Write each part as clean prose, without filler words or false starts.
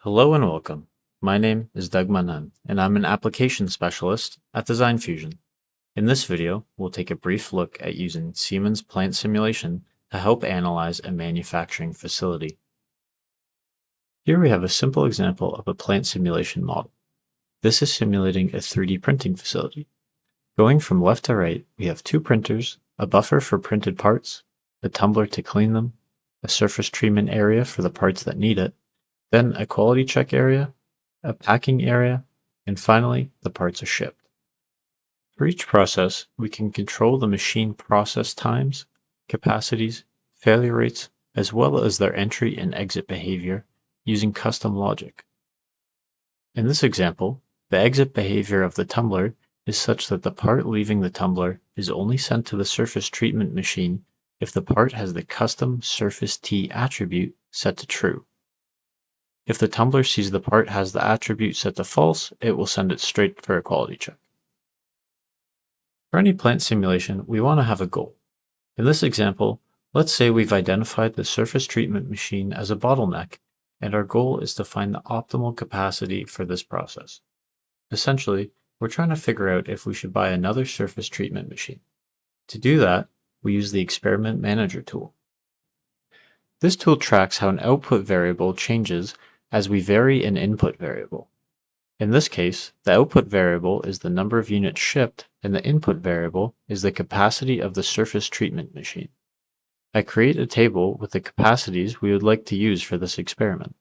Hello and welcome. My name is Doug Manan, and I'm an application specialist at Designfusion. In this video, we'll take a brief look at using Siemens Plant Simulation to help analyze a manufacturing facility. Here we have a simple example of a plant simulation model. This is simulating a 3D printing facility. Going from left to right, we have two printers, a buffer for printed parts, a tumbler to clean them, a surface treatment area for the parts that need it, then a quality check area, a packing area, and finally, the parts are shipped. For each process, we can control the machine process times, capacities, failure rates, as well as their entry and exit behavior using custom logic. In this example, the exit behavior of the tumbler is such that the part leaving the tumbler is only sent to the surface treatment machine if the part has the custom surface T attribute set to true. If the tumbler sees the part has the attribute set to false, it will send it straight for a quality check. For any plant simulation, we want to have a goal. In this example, let's say we've identified the surface treatment machine as a bottleneck, and our goal is to find the optimal capacity for this process. Essentially, we're trying to figure out if we should buy another surface treatment machine. To do that, we use the Experiment Manager tool. This tool tracks how an output variable changes as we vary an input variable. In this case, the output variable is the number of units shipped, and the input variable is the capacity of the surface treatment machine. I create a table with the capacities we would like to use for this experiment.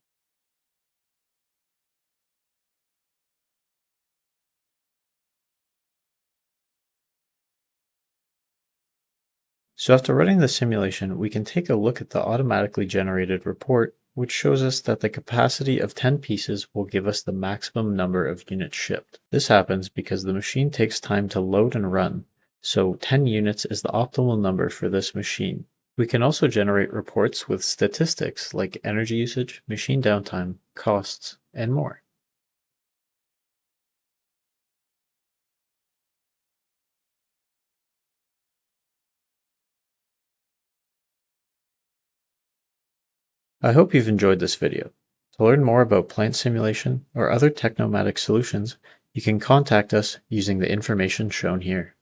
So after running the simulation, we can take a look at the automatically generated report, which shows us that the capacity of 10 pieces will give us the maximum number of units shipped. This happens because the machine takes time to load and run, so 10 units is the optimal number for this machine. We can also generate reports with statistics like energy usage, machine downtime, costs, and more. I hope you've enjoyed this video. To learn more about plant simulation or other Tecnomatix solutions, you can contact us using the information shown here.